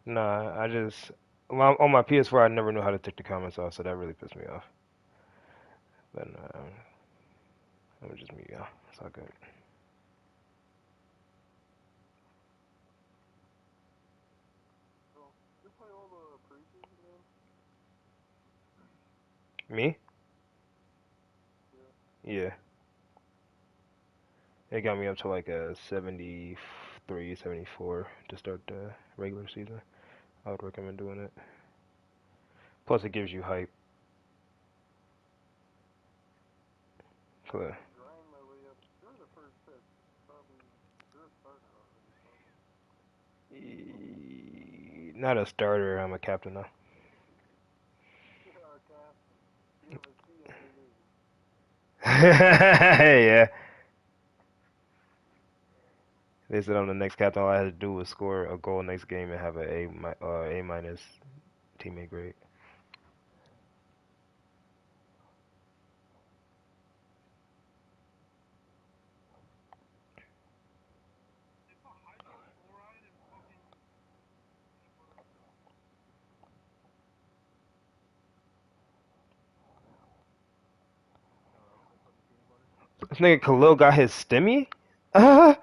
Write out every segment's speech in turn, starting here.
Nah, I just on my PS4 I never knew how to take the comments off, so that really pissed me off. But I'm just me, yeah. It's all good. Me? Yeah. It got me up to like a 73, 74 to start the regular season. I would recommend doing it. Plus, it gives you hype. For not a starter, I'm a captain now. Yeah. They said I'm the next captain. All I had to do was score a goal next game and have A minus teammate grade. This nigga Khalil got his stimmy? Uh,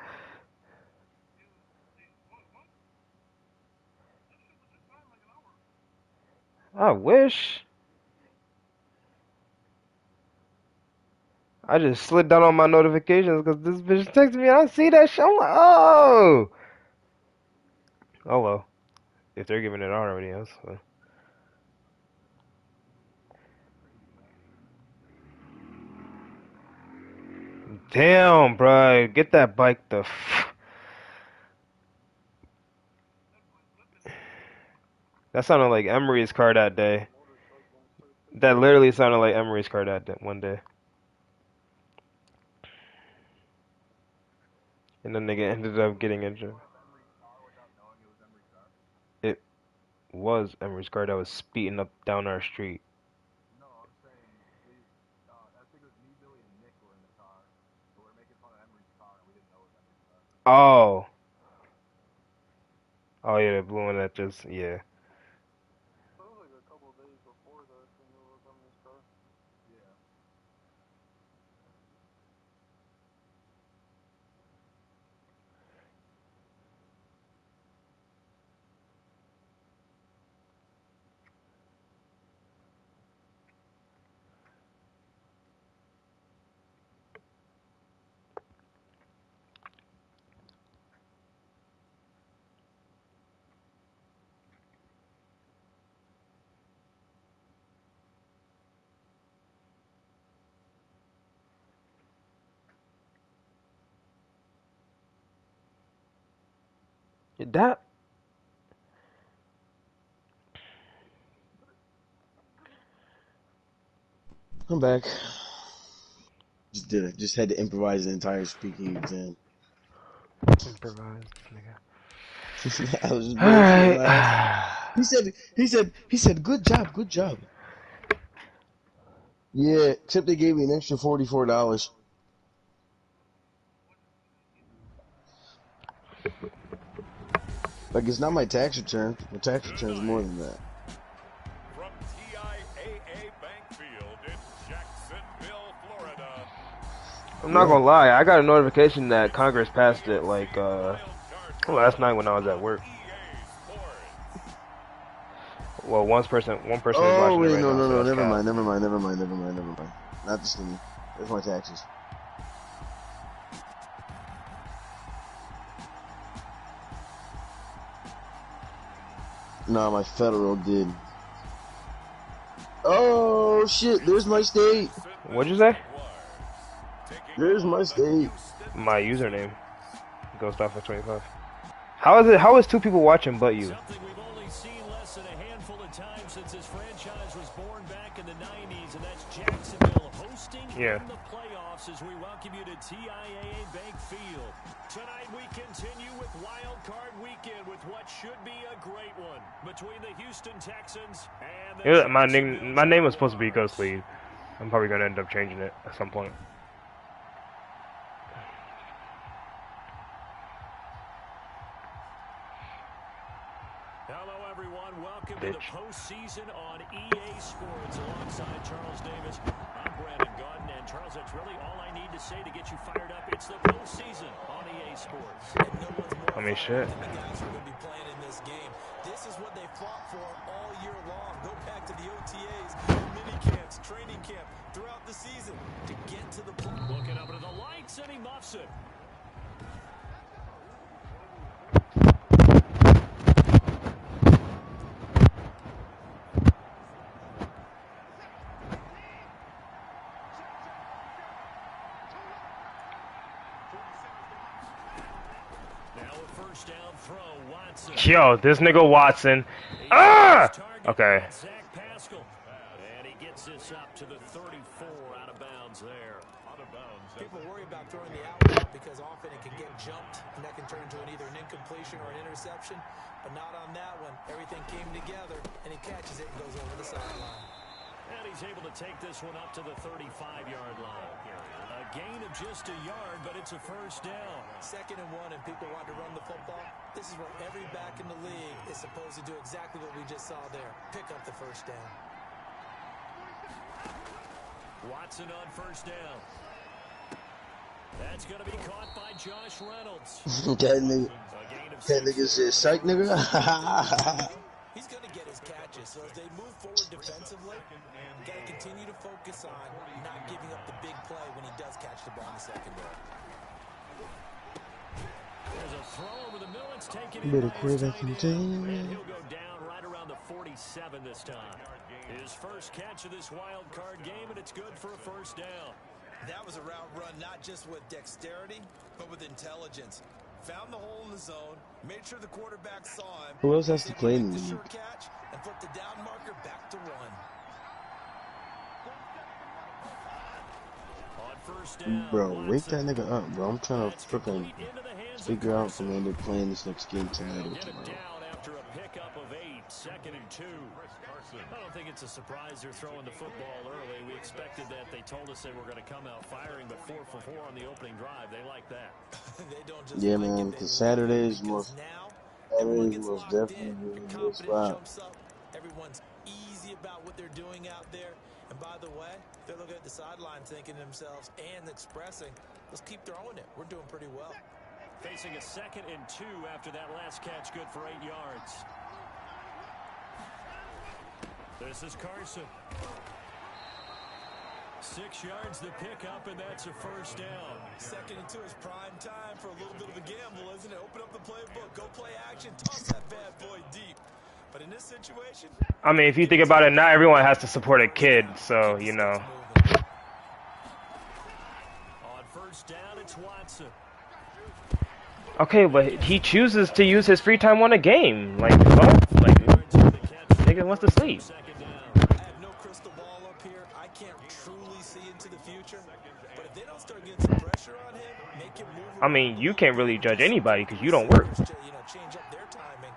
I wish. I just slid down on my notifications because this bitch texted me and I see that shit. I'm like, oh. Oh well. If they're giving it out already else. So. Damn, bro. Get that bike the That sounded like Emery's car that day. That literally sounded like Emery's car that day, one day. And the nigga ended up getting injured. It was Emery's car that was speeding up down our street. Oh. Oh yeah, the blue one that just yeah. That I'm back. Just had to improvise the entire speaking exam. improvised nigga. I was just bullshitting Alright. my ass off. He said, good job, good job. Yeah, except they gave me an extra $44. Like it's not my tax return. My tax return is more than that. From TIAA Bank Field in Jacksonville, Florida. I'm not Yeah. gonna lie, I got a notification that Congress passed it like last night when I was at work. Well, one person is Oh watching it wait, right no, now, no, so no, that's never Cap. mind, never mind, never mind, never mind, never mind. Not the stimmy. There's my taxes. Nah, my federal did. Oh shit! There's my state. What'd you say? There's my state. My username, Ghost Office 25. How is it? How is two people watching but you? Something we've only seen less than a handful of times since this franchise was born back in the 90s, and that's Jacksonville hosting Yeah. in the playoffs as we welcome you to TIAA Bank Field. Tonight we continue with Wild Card Weekend with what should be a great one between the Houston Texans and the Yeah, Jacksonville my name was supposed to be Ghost Jaguars. Lead. I'm probably gonna end up changing it at some point. Hello, everyone. Welcome to the Bitch. postseason on EA Sports. Alongside Charles Davis, I'm Brandon Gordon. And Charles, that's really all I need to say to get you fired up. It's the postseason on EA Sports. And no one's more I mean, shit. than the guys who are going to be playing in this game. This is what they fought for all year long. Go back to the OTAs, mini camps, training camp, throughout the season to get to the play. Looking up into the lights, and he muffs it. Yo, this nigga Watson. Ah! Okay. And he gets this up to the 34 out of bounds there. People worry about throwing the out route because often it can get jumped and that can turn into either an incompletion or an interception. But not on that one. Everything came together and he catches it and goes over the sideline. And he's able to take this one up to the 35-yard line. A gain of just a yard, but it's a first down. 2nd and 1, and people want to run the football. This is where every back in the league is supposed to do exactly what we just saw there. Pick up the first down. Watson on first down. That's going to be caught by Josh Reynolds. that nigga said, psych, nigga. He's going to get his catches. So as they move forward defensively, you got to continue to focus on not giving up the big play when he does catch the ball in the secondary. There's a throw over the middle. It's taken in by his tight end. And he'll go down right around the 47 this time. His first catch of this wild card game, and it's good for a first down. That was a route run not just with dexterity, but with intelligence. Found the hole in the zone, made sure the quarterback saw him. Who else has to play in the league? Catch and put the down marker back to run. On first down, Bro, wake that nigga up, bro. I'm trying to freaking figure out from when they're playing this next game tonight or tomorrow. Down after a pickup of 8, 2nd and 2. I don't think it's a surprise they're throwing the football early. We expected that. They told us they were going to come out firing, but 4 for 4 on the opening drive. They like that. They don't just yeah, man, because Saturday is most definitely a good spot. Everyone's easy about what they're doing out there. And by the way, they're looking at the sideline thinking to themselves and expressing, let's keep throwing it. We're doing pretty well. Facing a 2nd and 2 after that last catch, good for 8 yards. This is Carson. 6 yards the pickup, and that's a first down. 2nd and 2 is prime time for a little bit of a gamble, isn't it? Open up the playbook, go play action, toss that bad boy deep. But in this situation, I mean, if you think about it, not everyone has to support a kid, so, you know. On first down, it's Watson. Okay, but he chooses to use his free time on a game. Like, fuck? Like, nigga wants to sleep. I have no crystal ball up here. I can't truly see into the future. But if they don't start getting some pressure on him, make him move. I mean, you can't really judge anybody because you don't work. Change up their timing.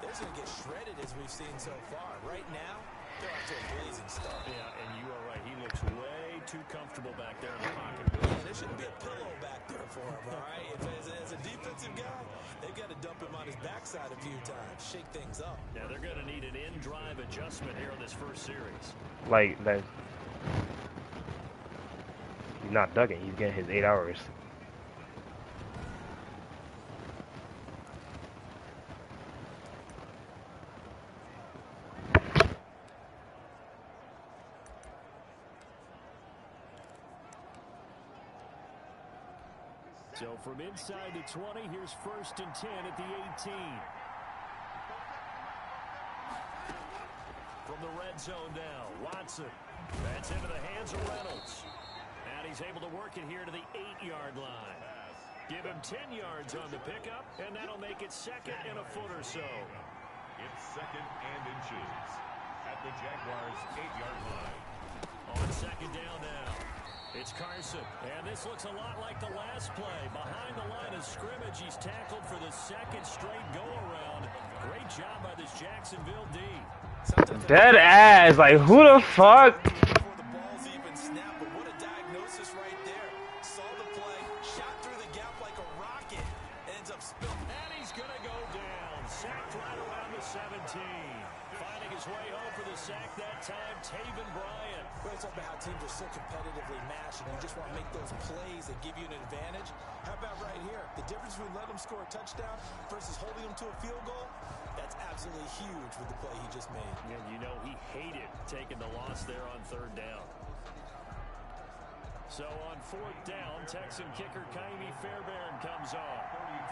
They're going to get shredded as we've seen so far. Right now, they're off to a blazing start. Yeah, and you are right. He looks way too comfortable back there in the pocket. Yeah, there shouldn't be a pillow back there for him, all right? As a defensive guy, they've got to dump him on his backside a few times, shake things up. Yeah, they're going to need an in-drive adjustment here on this first series. Like, that. He's not ducking. He's getting his 8 hours. So from inside the 20, here's 1st and 10 at the 18. From the red zone now, Watson. That's into the hands of Reynolds. And he's able to work it here to the 8-yard line. Give him 10 yards on the pickup, and that'll make it 2nd and a foot or so. It's 2nd and inches at the Jaguars' 8-yard line. On 2nd down now. It's Carson, and this looks a lot like the last play. Behind the line of scrimmage, he's tackled for the 2nd straight go-around. Great job by this Jacksonville D. Dead ass, like, who the fuck? Before the ball's even snapped, but what a diagnosis right there. Saw the play, shot through the gap like a rocket, ends up spilling. And he's going to go down. Sacked right around the Finding his way home for the sack that time, Taven Bryan. We're talking about how teams are so competitively matched, and you just want to make those plays that give you an advantage. How about right here? The difference between letting them score a touchdown versus holding them to a field goal, that's absolutely huge with the play he just made. And you know he hated taking the loss there on third down. So on fourth down, Texan kicker Kaimi Fairbairn comes on.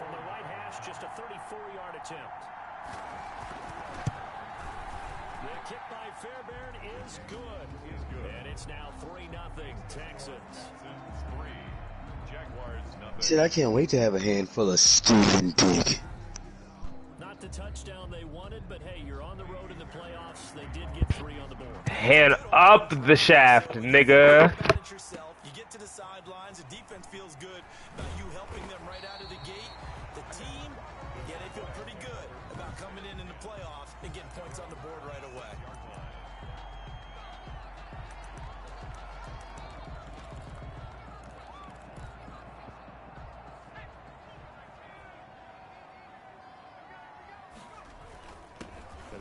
From the right hash, just a 34-yard attempt. The kick by Fairbairn is good. And it's now 3-0 Texans. Jaguars nothing. Shit, I can't wait to have a handful of Steven Dick. Not the touchdown they wanted, but hey, you're on the road in the playoffs. They did get 3 on the board. Hand up the shaft, nigga. You get to the sidelines, the defense feels good about you helping them right out of the gate. The team, yeah, they feel pretty good about coming in the playoffs and getting points on the board right away.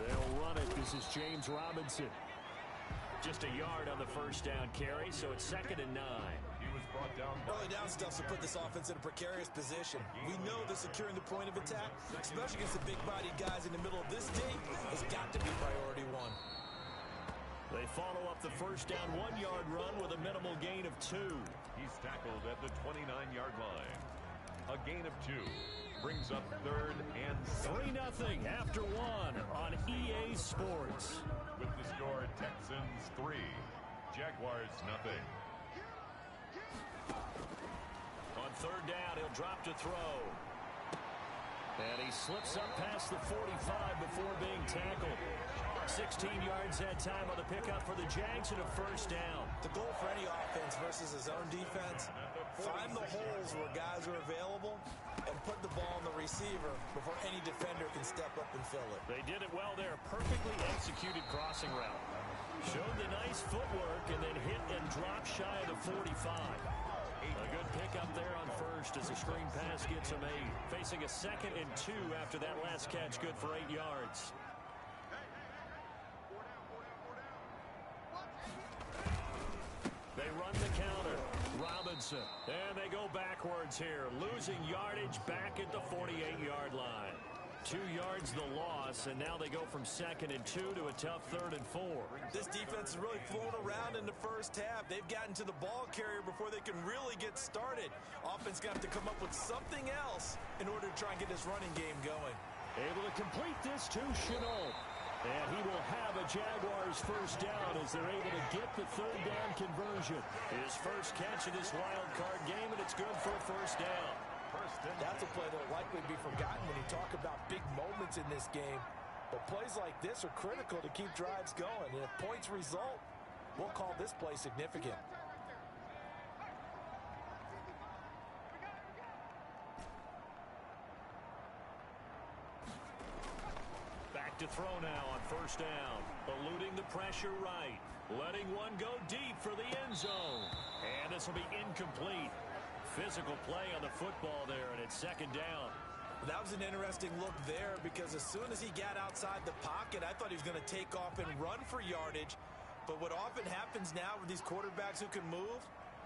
They'll run it. This is James Robinson. Just a yard on the first down carry, so it's 2nd and 9. He was brought down by Early down stuff to put this offense in a precarious position. We know that securing the point of attack, especially against the big-bodied guys in the middle of this game, has got to be priority one. They follow up the first down 1-yard run with a minimal gain of 2. He's tackled at the 29-yard line. A gain of 2 brings up 3rd and 3-0 after 1 on EA Sports. With the score, Texans 3, Jaguars nothing. On third down, he'll drop to throw. And he slips up past the 45 before being tackled. 16 yards that time on the pickup for the Jags and a first down. The goal for any offense versus his own defense, find the holes where guys are available and put the ball on the receiver before any defender can step up and fill it. They did it well there. Perfectly executed crossing route. Showed the nice footwork and then hit and dropped shy of the 45. A good pickup there on first as the screen pass gets him 8. Facing a 2nd and 2 after that last catch, good for 8 yards. They run the counter. Robinson. And they go backwards here. Losing yardage back at the 48-yard line. 2 yards the loss, and now they go from 2nd and 2 to a tough 3rd and 4. This defense is really flown around in the first half. They've gotten to the ball carrier before they can really get started. Offense got to come up with something else in order to try and get this running game going. Able to complete this to Chenault. And he will have a Jaguars first down as they're able to get the 3rd down conversion. His first catch of this wild card game, and it's good for a first down. That's a play that will likely be forgotten when you talk about big moments in this game. But plays like this are critical to keep drives going. And if points result, we'll call this play significant. To throw now on first down. Eluding the pressure right. Letting one go deep for the end zone. And this will be incomplete. Physical play on the football there, and it's 2nd down. That was an interesting look there because as soon as he got outside the pocket, I thought he was going to take off and run for yardage. But what often happens now with these quarterbacks who can move,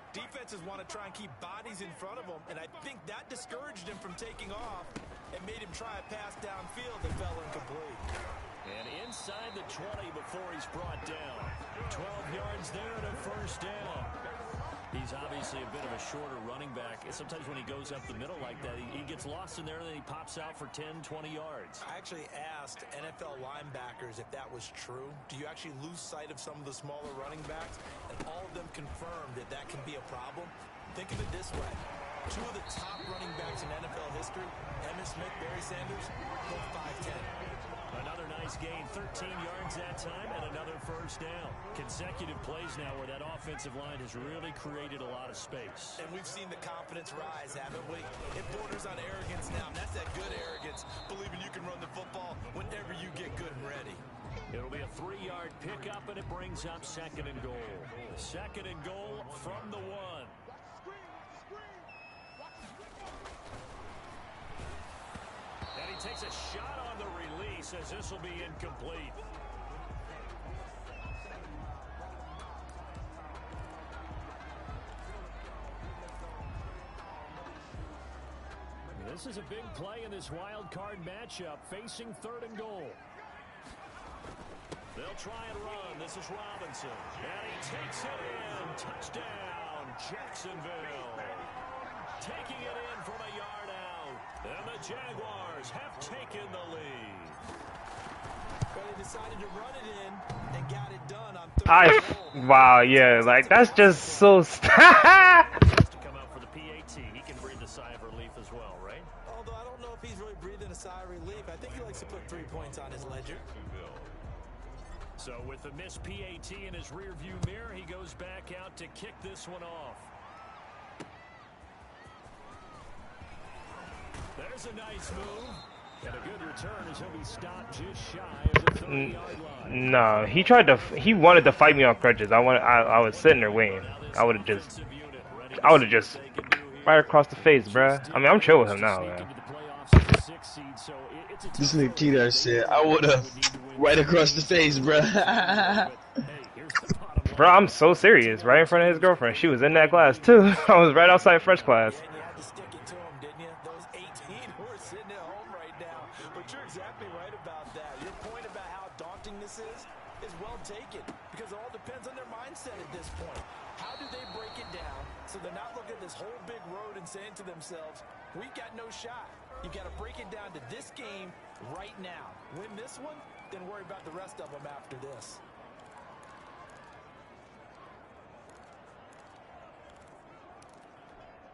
defenses want to try and keep bodies in front of them, and I think that discouraged him from taking off and made him try a pass downfield that fell incomplete. And inside the 20 before he's brought down. 12 yards there and a first down. He's obviously a bit of a shorter running back. Sometimes when he goes up the middle like that, he gets lost in there and then he pops out for 10, 20 yards. I actually asked NFL linebackers if that was true. Do you actually lose sight of some of the smaller running backs? And all of them confirmed that that can be a problem. Think of it this way. 2 of the top running backs in NFL history, Emmitt Smith, Barry Sanders, both 5'10". Another nice gain, 13 yards that time, and another first down. Consecutive plays now where that offensive line has really created a lot of space. And we've seen the confidence rise, haven't we? It borders on arrogance now, and that's that good arrogance, believing you can run the football whenever you get good and ready. It'll be a 3-yard pickup, and it brings up 2nd and goal. 2nd and goal from the 1. And he takes a shot on the release says this will be incomplete. This is a big play in this wild card matchup, facing 3rd and goal. They'll try and run. This is Robinson. And he takes it in. Touchdown, Jacksonville. Taking it in from a yard out. And the Jaguars have taken the lead. But they decided to run it in and got it done on 3rd and goal. Wow, yeah, like, that's just so... To come out for the PAT, he can breathe a sigh of relief as well, right? Although I don't know if he's really breathing a sigh of relief. I think he likes to put 3 points on his ledger. So with the missed PAT in his rearview mirror, he goes back out to kick this one off. There's a nice move. And a good return as he'll be stopped just shy of the 30-yard line. No, he wanted to fight me on crutches. I was sitting there waiting. I would have just right across the face, bruh. I mean, I'm chill with him now, man. This nigga T-Dar said, I would've right across the face, bruh. Bro, I'm so serious. Right in front of his girlfriend. She was in that class, too. I was right outside French class. And you had to stick it to him, didn't you? Those 18 who are sitting at home right now. But you're exactly right about that. Your point about how daunting this is well taken. Because it all depends on their mindset at this point. How do they break it down so they're not looking at this whole big road and saying to themselves, we've got no shot. You've got to break it down to this game right now. Win this one, then worry about the rest of them after this.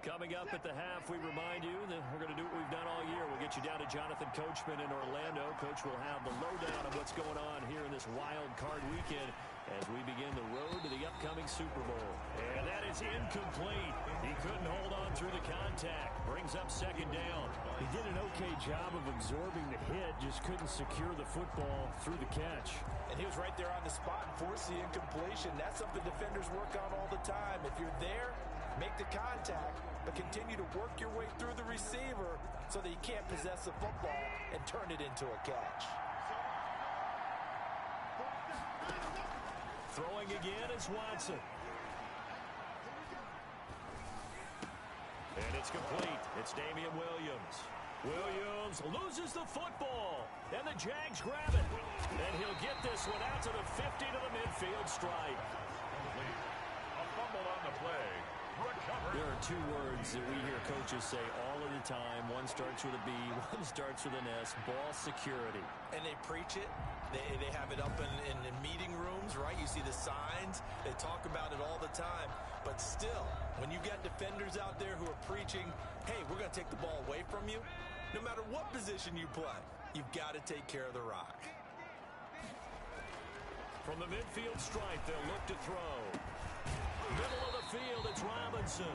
Coming up at the half, we remind you that we're going to do what we've done all year. We'll get you down to Jonathan Coachman in Orlando. Coach will have the lowdown of what's going on here in this wild card weekend as we begin the road to the upcoming Super Bowl. And that is incomplete. He couldn't hold on through the contact. Brings up 2nd down. He did an okay job of absorbing the hit, just couldn't secure the football through the catch. And he was right there on the spot and forced the incompletion. That's something defenders work on all the time. If you're there, make the contact, but continue to work your way through the receiver so that you can't possess the football and turn it into a catch. Throwing again is Watson. And it's complete. It's Damian Williams. Williams loses the football. And the Jags grab it. And he'll get this one out to the 50 to the midfield stripe. A fumble on the play. Recovered. There are 2 words that we hear coaches say all of the time. One starts with a B, one starts with an S. Ball security. And they preach it. They have it up in meeting rooms, right? You see the signs. They talk about it all the time. But still, when you got defenders out there who are preaching, hey, we're going to take the ball away from you, no matter what position you play, you've got to take care of the rock. From the midfield stripe, they'll look to throw. Middle of the field, it's Robinson.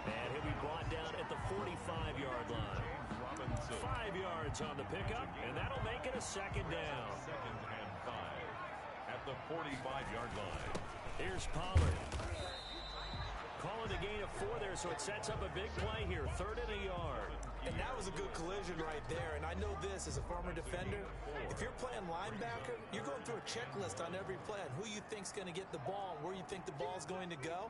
And he'll be brought down at the 45-yard line. 5 yards on the pickup, and that'll make it a 2nd down. 2nd and 5 at the 45-yard line. Here's Pollard. Calling a gain of 4 there, so it sets up a big play here. 3rd and a yard. And that was a good collision right there. And I know this as a former defender. If you're playing linebacker, you're going through a checklist on every play on who you think's going to get the ball and where you think the ball's going to go.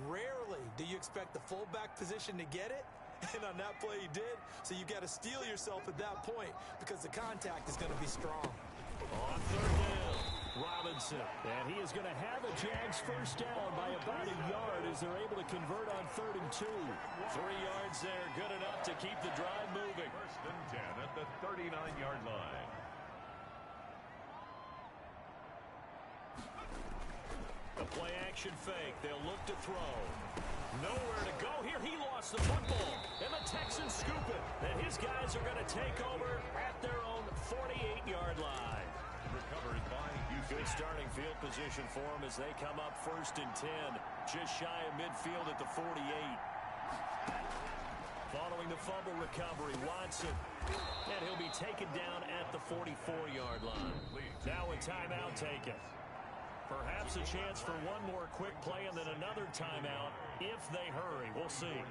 Rarely do you expect the fullback position to get it. And on that play he did. So you got to steel yourself at that point because the contact is going to be strong. On 3rd down, Robinson. And he is going to have a Jags 1st down by about a yard as they're able to convert on 3rd and 2. 3 yards there, good enough to keep the drive moving. 1st and 10 at the 39-yard line. The play action fake. They'll look to throw. Nowhere to go here. He lost the football. And the Texans scoop it. And his guys are going to take over at their own 48-yard line. Recovered by Houston. Good starting field position for them as they come up 1st and 10. Just shy of midfield at the 48. Following the fumble recovery, Watson. And he'll be taken down at the 44-yard line. Now a timeout taken. Perhaps a chance for one more quick play and then another timeout if they hurry. We'll see.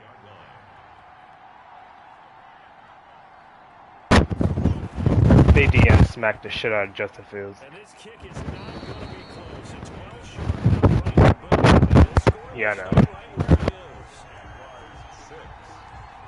They DM smacked the shit out of Justin Fields. And this kick is not going to be close. It's well short of the right boot. And this score Yeah, I will know. stay right where it is. Jaguars 6,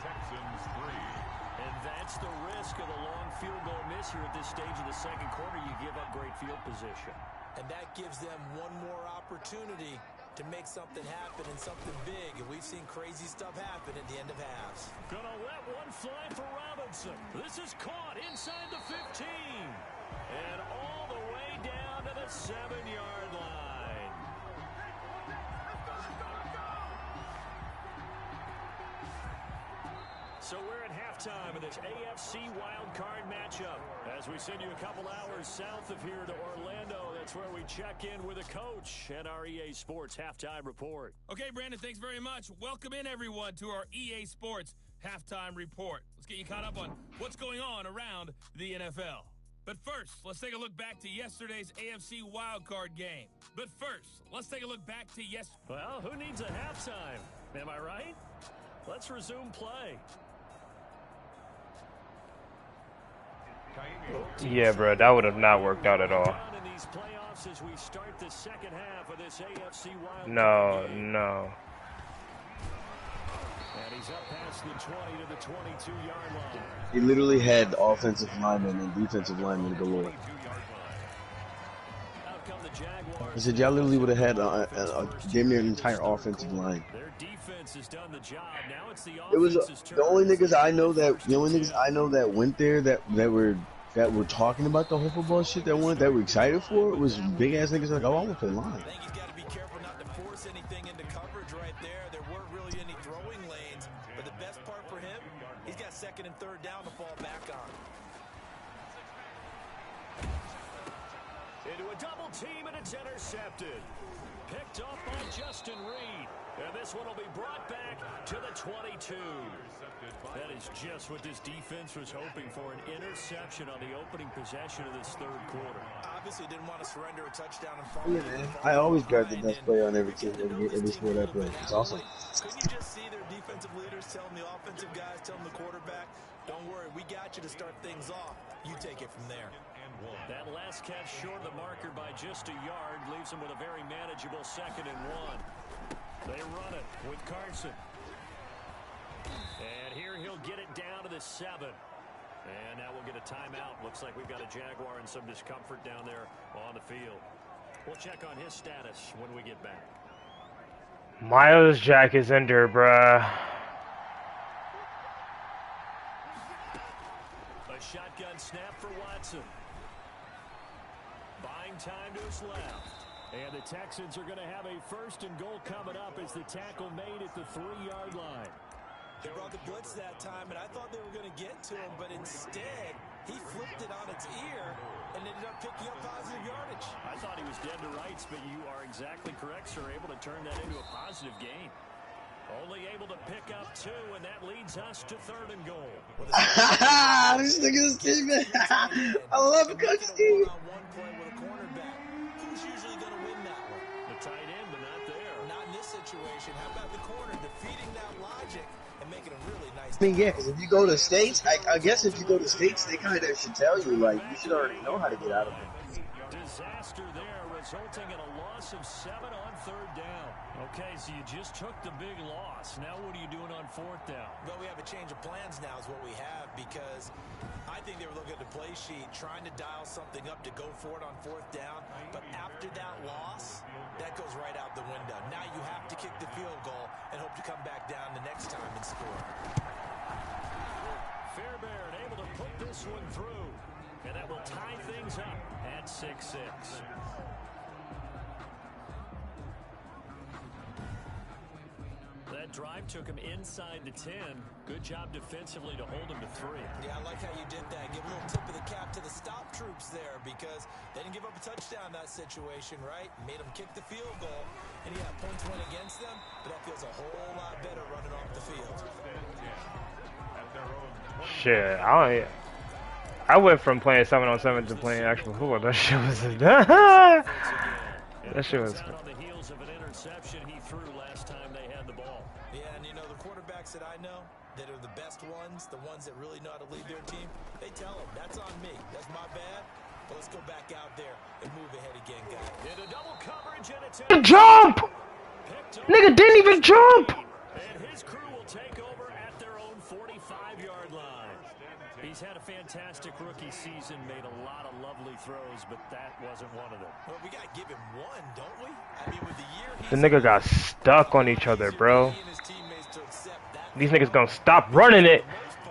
Texans 3. And that's the risk of the long field goal miss here at this stage of the second quarter. You give up great field position. And that gives them one more opportunity to make something happen and something big. And we've seen crazy stuff happen at the end of halves. Gonna let one fly for Robinson. This is caught inside the 15. And all the way down to the 7-yard line. So we're at halftime of this AFC wildcard matchup. As we send you a couple hours south of here to Orlando, that's where we check in with a coach at our EA Sports Halftime Report. Okay, Brandon, thanks very much. Welcome in, everyone, to our EA Sports Halftime Report. Let's get you caught up on what's going on around the NFL. But first, let's take a look back to yesterday's AFC wildcard game. Well, who needs a halftime? Am I right? Let's resume play. Yeah, bro, that would have not worked out at all. No. And he's up past the 20 to the 22-yard line. He literally had offensive linemen and defensive linemen galore. Out come the Jaguars. I said, y'all literally would have had a damn near entire offensive line. Their defense has done the job. Now it's the It was offense's turn. the only niggas I know that went there that were talking about the whole football shit that were excited for it was big ass niggas like, oh, I want to play line. I think he's got to be careful not to force anything into coverage right there. There weren't really any throwing lanes. But the best part for him, he's got second and third down to fall back on. Into a double team, and it's intercepted. Picked off by Justin Reed. And this one will be brought back to the 22. That is just what this defense was hoping for, an interception on the opening possession of this third quarter. Obviously didn't want to surrender a touchdown and fall. Yeah, man. I always guard the best player on every team, every sport I play. It's awesome. Couldn't you just see their defensive leaders telling the offensive guys, telling the quarterback, don't worry, we got you to start things off. You take it from there. That last catch short of the marker by just a yard leaves them with a very manageable 2nd and 1. They run it with Carson. And here he'll get it down to the 7. And now we'll get a timeout. Looks like we've got a Jaguar in some discomfort down there on the field. We'll check on his status when we get back. Miles Jack is injured, bruh. A shotgun snap for Watson. Buying time to his left. And the Texans are going to have a 1st and goal coming up as the tackle made at the 3-yard line. They brought the blitz that time, and I thought they were going to get to him, but instead, he flipped it on its ear and ended up picking up positive yardage. I thought he was dead to rights, but you are exactly correct, sir. Able to turn that into a positive gain. Only able to pick up 2, and that leads us to 3rd and goal. This nigga's Steven. I love it, Coach Steve. One play with a cornerback. Who's usually going to win that one? The tight end, but not there. Not in this situation. How about the corner defeating that logic and making a really nice... I mean, yeah, because if you go to states, I guess if you go to states, they kind of should tell you, like, you should already know how to get out of it. Disaster there, resulting in a loss of 7 on 3rd down. Okay, so you just took the big loss. Now what are you doing on 4th down? Well, we have a change of plans now is what we have, because I think they were looking at the play sheet, trying to dial something up to go for it on 4th down. But after that loss, that goes right out the window. Now you have to kick the field goal and hope to come back down the next time and score. Fairbairn able to put this one through. And that will tie things up at 6-6. That drive took him inside the 10. Good job defensively to hold him to 3. Yeah, I like how you did that. Give a little tip of the cap to the stop troops there, because they didn't give up a touchdown in that situation, right? Made them kick the field goal. And yeah, points went against them, but that feels a whole lot better running off the field. Shit, I went from playing 7-on-7 to playing actual football. That shit was that shit was. On the heels of an interception he threw last time they had the ball. Yeah, and you know, the quarterbacks that I know that are the best ones, the ones that really know how to lead their team, they tell them, that's on me. That's my Let's go back out there and move ahead again, guys. Into double coverage, and it's Jump! Nigga didn't even jump! And his crew will take over at their own 45-yard line. He's had a fantastic rookie season, made a lot of lovely throws, but that wasn't one of them. Well, we got to give him one, don't we? I mean, with the year The nigga got stuck on each other, bro. he and his teammates to accept that. These niggas gonna stop running it.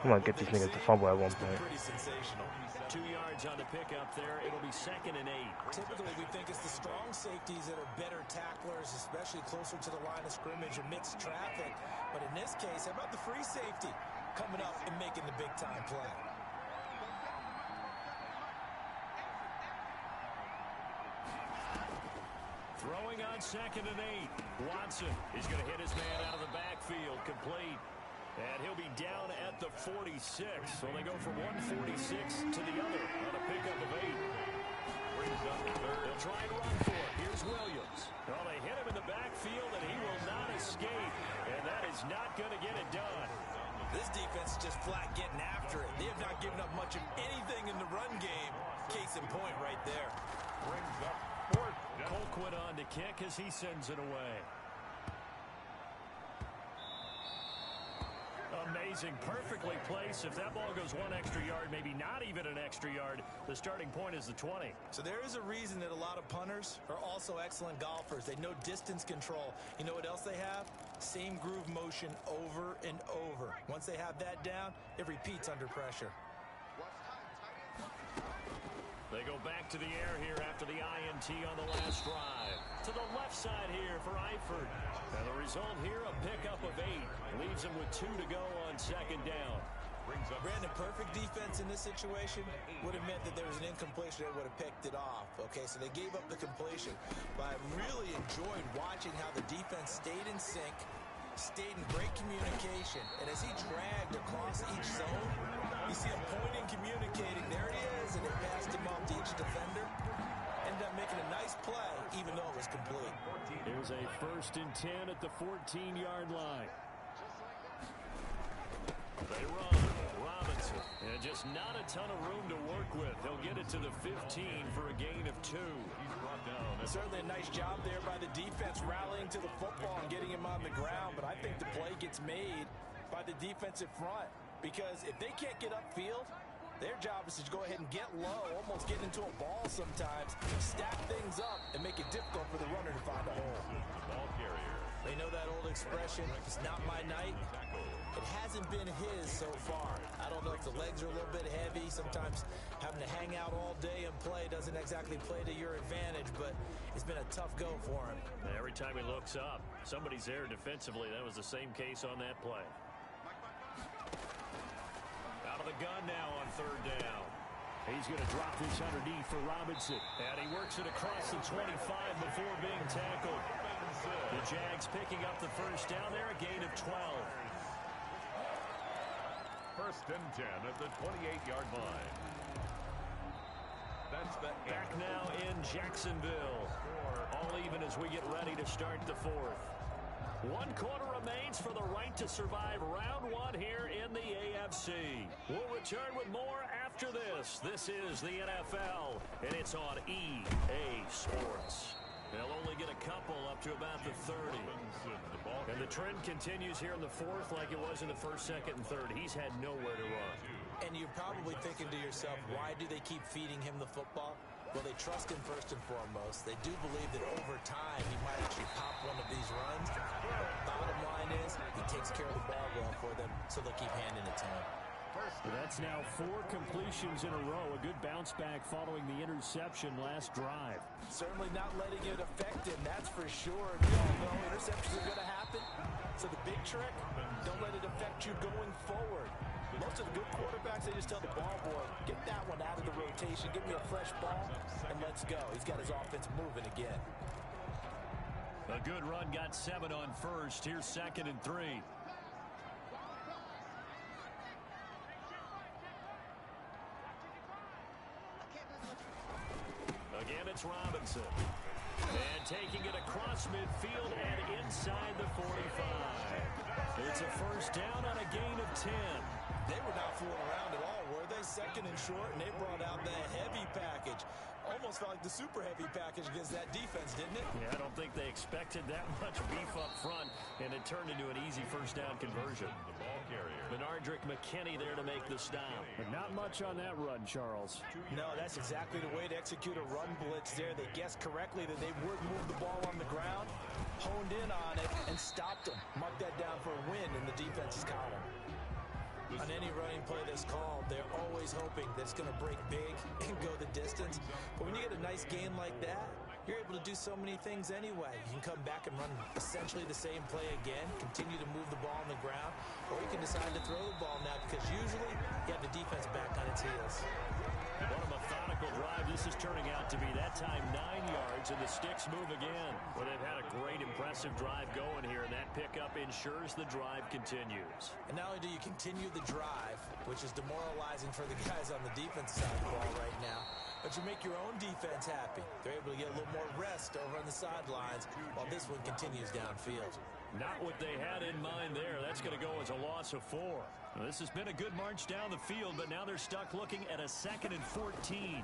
I'm gonna get these niggas to fumble at one point. Pretty sensational. 2 yards on the pickup there. It'll be 2nd and 8. Typically, we think it's the strong safeties that are better tacklers, especially closer to the line of scrimmage amidst traffic. But in this case, how about the free safety coming up and making the big-time play? Throwing on 2nd and 8. Watson is going to hit his man out of the backfield, complete. And he'll be down at the 46. So they go from 146 to the other on a pickup of 8. Brings up the 3rd. They'll try and run for it. Here's Williams. Well, they hit him in the backfield, and he will not escape. And that is not going to get it done. This defense is just flat getting after it. They have not given up much of anything in the run game. Case in point right there. Brings up 4th down. Colquitt on to kick as he sends it away. Amazing, perfectly placed. If that ball goes 1 extra yard, maybe not even an extra yard, the starting point is the 20. So there is a reason that a lot of punters are also excellent golfers. They know distance control. You know what else they have? Same groove motion over and over. Once they have that down, it repeats under pressure. They go back to the air here after the INT on the last drive. To the left side here for Eifert. And the result here, a pickup of 8. Leaves him with 2 to go on 2nd down. Brandon, perfect defense in this situation would have meant that there was an incompletion that would have picked it off. Okay, so they gave up the completion. But I really enjoyed watching how the defense stayed in sync, stayed in great communication. And as he dragged across each zone, you see him pointing, communicating. There it is, and they passed him off to each defender. Ended up making a nice play, even though it was complete. Here's a 1st and 10 at the 14-yard line. They run. Robinson. And just not a ton of room to work with. He'll get it to the 15 for a gain of 2. He's brought down. Certainly a nice job there by the defense rallying to the football and getting him on the ground. But I think the play gets made by the defensive front. Because if they can't get upfield, their job is to go ahead and get low, almost get into a ball sometimes, stack things up, and make it difficult for the runner to find a hole. The ball carrier. They know that old expression, it's not my night. It hasn't been his so far. I don't know if the legs are a little bit heavy. Sometimes having to hang out all day and play doesn't exactly play to your advantage, but it's been a tough go for him. Every time he looks up, somebody's there defensively. That was the same case on that play. Out of the gun now on 3rd down. He's going to drop this underneath for Robinson. And he works it across the 25 before being tackled. The Jags picking up the 1st down there, a gain of 12. 1st and 10 at the 28-yard line. That's the Back now in Jacksonville. All even as we get ready to start the 4th. 1 quarter remains for the right to survive round 1 here in the AFC. We'll return with more after this. This is the NFL, and it's on EA Sports. They'll only get a couple up to about the 30. And the trend continues here in the 4th like it was in the 1st, 2nd, and 3rd. He's had nowhere to run. And you're probably thinking to yourself, why do they keep feeding him the football? Well, they trust him first and foremost. They do believe that over time he might actually pop one of these runs. But bottom line is he takes care of the ball well for them, so they'll keep handing it to him. That's now 4 completions in a row. A good bounce back following the interception last drive. Certainly not letting it affect him, that's for sure. We all know interceptions are going to happen. So the big trick, don't let it affect you going forward. Most of the good quarterbacks, they just tell the ball boy, get that one out of the rotation, give me a fresh ball, and let's go. He's got his offense moving again. A good run, got 7 on 1st. Here's 2nd and 3. Again, it's Robinson. And taking it across midfield and inside the 45. It's a 1st down on a gain of 10. They were not fooling around at all, were they? 2nd and short, and they brought out the heavy package. almost felt like the super heavy package against that defense, didn't it? Yeah, I don't think they expected that much beef up front, and it turned into an easy first down conversion. The ball carrier. Benardrick McKinney there to make the stop. But not much on that run, Charles. No, that's exactly the way to execute a run blitz there. They guessed correctly that they would move the ball on the ground, honed in on it, and stopped them. Mark that down for a win in the defense's column. On any running play that's called, they're always hoping that it's going to break big and go the distance. But when you get a nice game like that, you're able to do so many things anyway. You can come back and run essentially the same play again, continue to move the ball on the ground, or you can decide to throw the ball now because usually you have the defense back on its heels. What a methodical drive this is turning out to be. That time 9 yards, and the Sticks move again. Well, they've had a great, impressive drive going here, and that pickup ensures the drive continues. And not only do you continue the drive, which is demoralizing for the guys on the defense side of the ball right now, but you make your own defense happy. They're able to get a little more rest over on the sidelines while this one continues downfield. Not what they had in mind there. That's going to go as a loss of 4. Well, this has been a good march down the field, but now they're stuck looking at a 2nd and 14.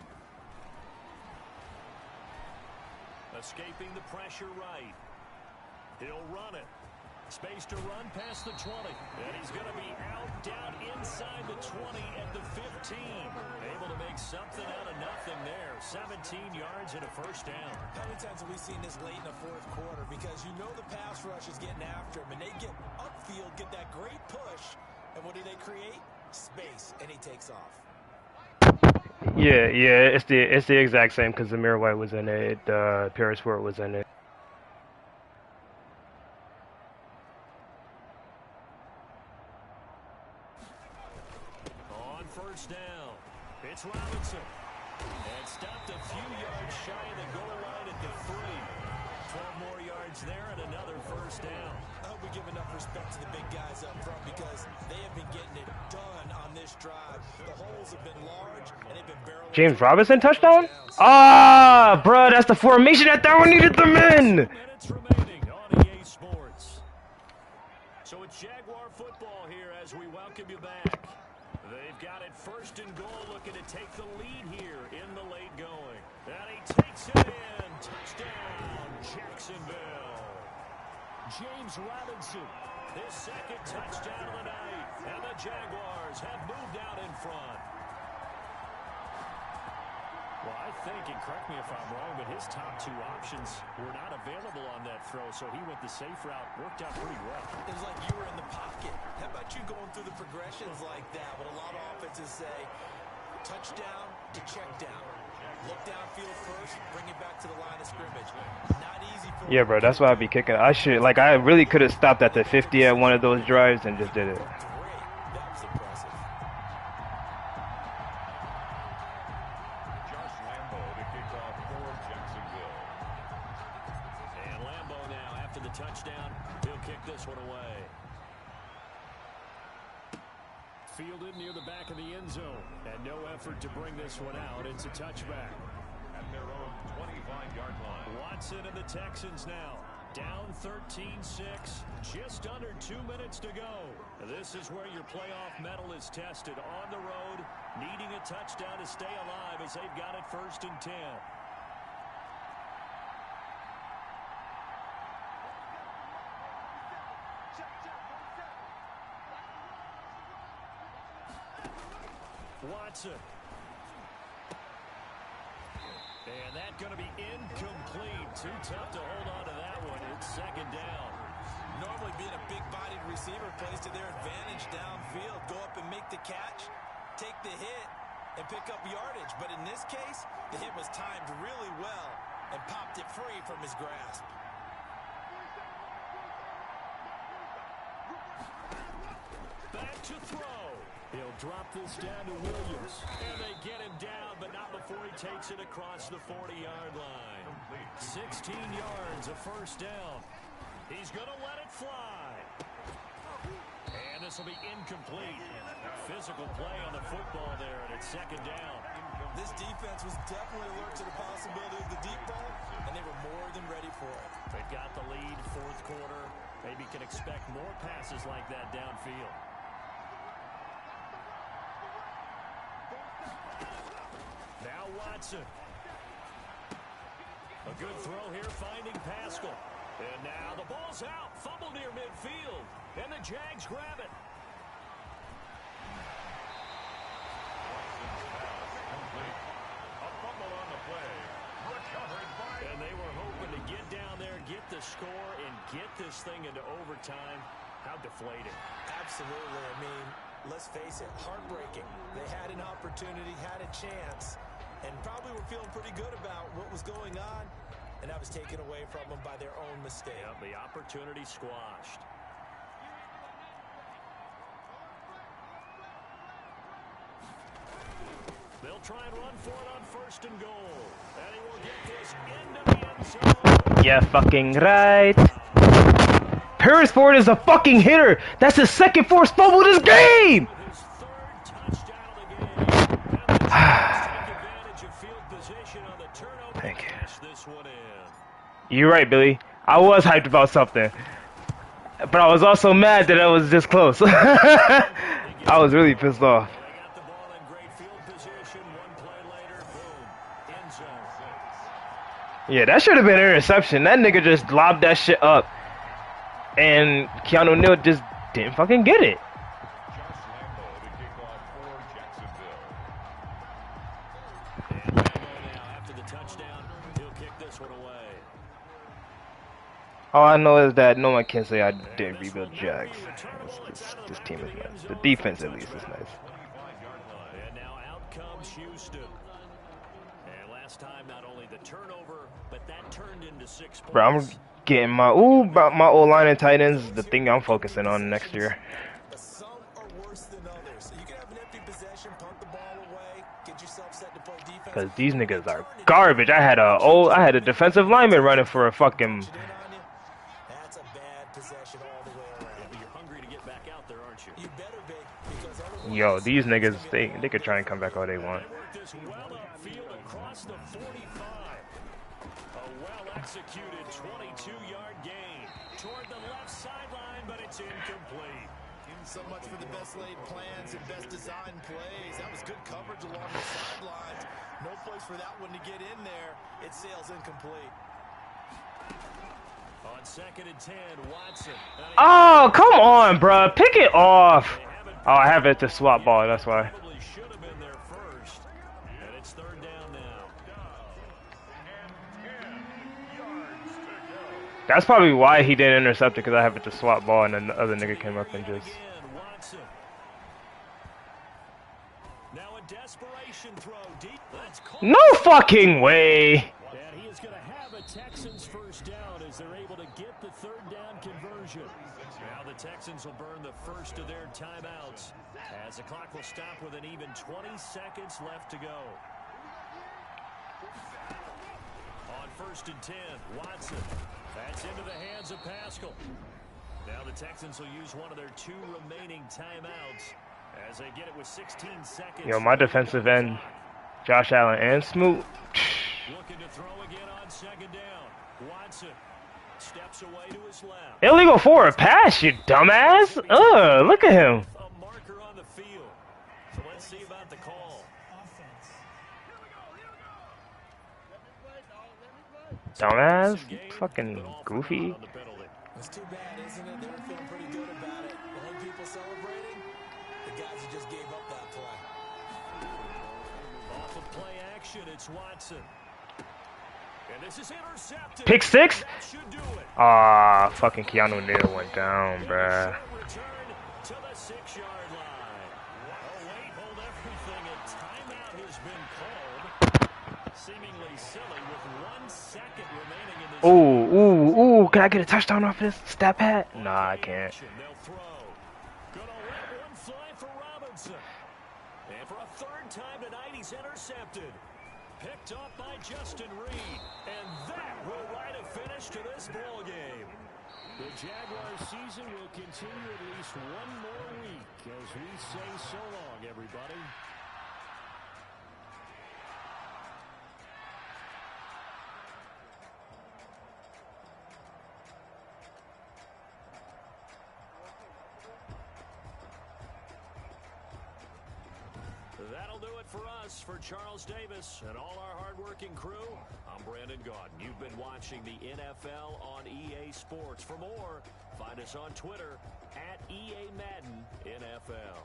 Escaping the pressure right. He'll run it. Space to run past the 20. And he's going to be out down inside the 20 at the 15. Able to make something out of nothing there. 17 yards and a first down. How many times have we seen this late in the fourth quarter? Because you know the pass rush is getting after him, and they get upfield, get that great push, and what do they create? Space, and he takes off. Yeah, it's the exact same because Zamir White was in it, Paris Ford was in it. On first down, it's Robinson. And stopped a few yards shy of the goal line at the 3. 12 more yards there and another first down. I hope we give enough respect to the big guys up front because they have been getting it done on this drive. The holes have been large, and they've been barreling. James Robinson touchdown? Ah, bruh, that's the formation that we needed them in. 2 minutes remaining on EA Sports. So it's Jaguar football here as we welcome you back. They've got it 1st and goal, looking to take the lead here in the late going. And he takes it in. Touchdown, Jacksonville. James Robinson, his 2nd touchdown of the night. And the Jaguars have moved out in front. Well, I think, and correct me if I'm wrong, but his top 2 options were not available on that throw, so he went the safe route. Worked out pretty well. It was like you were in the pocket. How about you going through the progressions like that? What a lot of offenses say, touchdown to check down. Look downfield first, bring it back to the line of scrimmage. Not easy for Yeah, bro, that's why I'd be kicking. I really could have stopped at the 50 at one of those drives and just did it. great. That was impressive. Josh Lambo to kick off for Jacksonville. And Lambo now, after the touchdown, he'll kick this one away. Fielded near the back of the end zone. And no effort to bring this one out. It's a touchback. At their own 25-yard line. Watson and the Texans now. Down 13-6. Just under 2 minutes to go. This is where your playoff medal is tested. On the road, needing a touchdown to stay alive as they've got it 1st and 10. Watson. And that's going to be incomplete. Too tough to hold on to that one. It's 2nd down. Normally being a big-bodied receiver plays to their advantage downfield. Go up and make the catch, take the hit, and pick up yardage. But in this case, the hit was timed really well and popped it free from his grasp. Back to throw. He'll drop this down to Williams. And they get him down, but not before he takes it across the 40-yard line. 16 yards, a first down. He's going to let it fly. And this will be incomplete. Physical play on the football there, and it's 2nd down. This defense was definitely alert to the possibility of the deep ball, and they were more than ready for it. They've got the lead, 4th quarter. Maybe can expect more passes like that downfield. Now Watson. A good throw here, finding Pascal. And now the ball's out. Fumble near midfield. And the Jags grab it. A fumble on the play. Recovered by... And they were hoping to get down there, get the score, and get this thing into overtime. How deflating. Absolutely. I mean, let's face it, heartbreaking. They had an opportunity, had a chance, and probably were feeling pretty good about what was going on, and that was taken away from them by their own mistake. Yep, the opportunity squashed. They'll try and run for it on 1st and goal. And he will get this into the end zone. Yeah, fucking right. Harris Ford is a fucking hitter. That's his 2nd forced fumble this game. His 3rd touchdown of the game. And the Jags take advantage of field position on the turnover. Thank you. Cash this one in. You're right, Billy. I was hyped about something. But I was also mad that I was this close. I was really pissed off. They got the ball in great field position. One play later, boom, end zone. Yeah, that should have been an interception. That nigga just lobbed that shit up. And Keanu Neal just didn't fucking get it. Josh Lambo to kick off for Jacksonville. And Lambo now, after the touchdown, he'll kick this one away. All I know is that no one can say I didn't rebuild Jags. This team is nice. The defense, at least, is nice. 25-yard line. And now out comes Houston. And last time, not only the turnover, but that turned into 6 points. Bro, I'm getting my O-line and tight ends, the thing I'm focusing on next year. Some are worse than others. So you can have an empty possession, punt the ball away, get yourself set to play defense. Cause these niggas are garbage. I had a defensive lineman running for a fucking. That's a bad possession all the way Yeah, around. but you're hungry to get back out there, aren't you? You better be, because otherwise... Yo, these niggas, they could try and come back all they want. They work this well upfield across the 45. A well-executed 22-yard gain toward the left sideline, but it's incomplete. So much for the best laid plans and best designed plays. That was good coverage along the sidelines. No place for that one to get in there. It sails incomplete. On 2nd and 10, Watson. Oh, come on, bro. Pick it off. Oh, I have it to swap ball. That's why. Probably should have been there first. And it's 3rd down now. That's probably why he didn't intercept it, because I have it to swap ball, and then the other nigga came up and just. Again, Watson. Now a desperation throw deep. That's caught. No fucking way. And he is going to have a Texans 1st down as they're able to get the 3rd down conversion. Now the Texans will burn the first of their timeouts as the clock will stop with an even 20 seconds left to go. On 1st and 10, Watson. That's into the hands of Pascal. Now the Texans will use one of their 2 remaining timeouts as they get it with 16 seconds. Yo, my defensive end, Josh Allen and Smoot. Looking to throw again on 2nd down. Watson steps away to his left. Illegal for a pass, you dumbass. Look at him. A marker on the field. So let's see about the call. Dumbass. Fucking goofy. It's too bad, isn't it? They were feeling pretty good about it. The only people celebrating, the guys who just gave up that play. Off of play action, it's Watson. And this is intercepted. Pick 6? That should do it. Ah, fucking Keanu Neal went down, bruh. Return to the 6-yard line. Oh, wait, hold everything. A timeout has been called. Seemingly silly with 1 second remaining in this. Ooh, can I get a touchdown off this stat pad? Nah, I can't. They'll throw. Gonna let one fly for Robinson. And for a 3rd time tonight, he's intercepted. Picked up by Justin Reed. And that will write a finish to this ball game. The Jaguars season will continue at least 1 more week as we say so long, everybody. That'll That'll do it for us. For Charles Davis and all our hardworking crew, I'm Brandon Gaudin. You've been watching the NFL on EA Sports. For more, find us on Twitter at EA Madden NFL.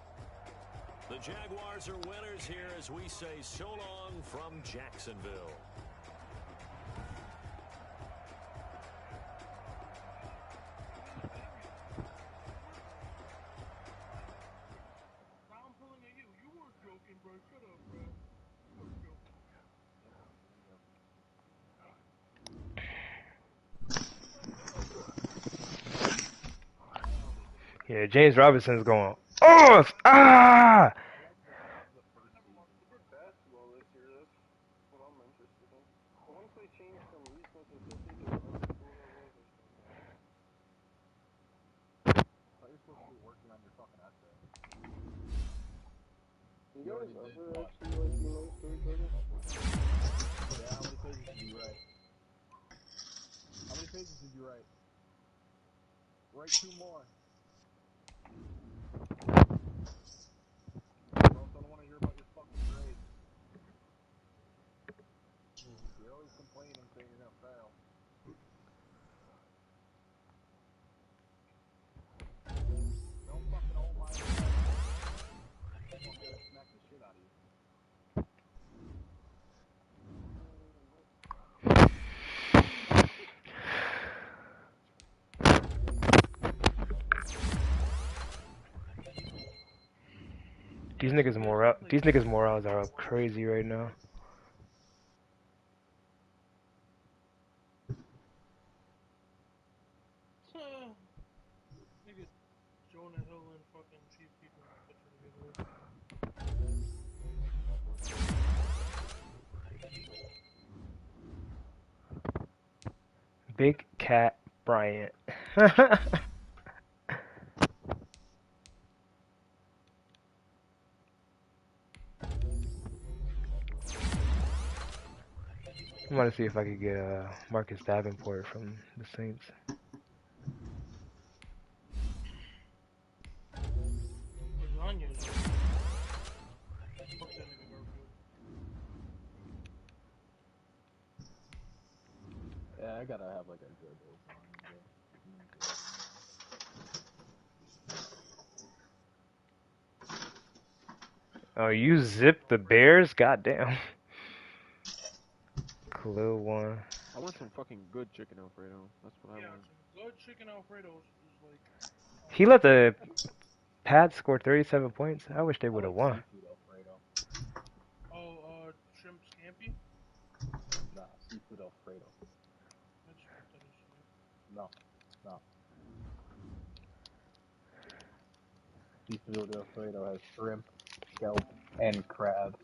The Jaguars are winners here as we say so long from Jacksonville. Yeah, James Robinson's going off. Ah! How many pages did you write? Write 2 more. I don't want to hear about your fucking grades. You're always complaining saying you're gonna fail. Don't fucking hold my hand. I'm gonna smack the shit out of you. These niggas morals are up crazy right now. Nigga, Jonah Hill and fucking Chief Keef picture together. Big Cat Bryant. I want to see if I could get Marcus Davenport from the Saints. Lasagna. Fuck that nigga Garfield. Yeah, I gotta have like a good Oh, you zipped the Bears? Goddamn. Clue one. I want some fucking good chicken Alfredo. That's what I Yeah, want. some good chicken Alfredo's is like. He let the Pats score 37 points. I wish they I would have like won. seafood Alfredo. Oh, shrimp scampi? Nah, seafood Alfredo. I just put that in shit. No. Seafood Alfredo has shrimp, scallop, and crab.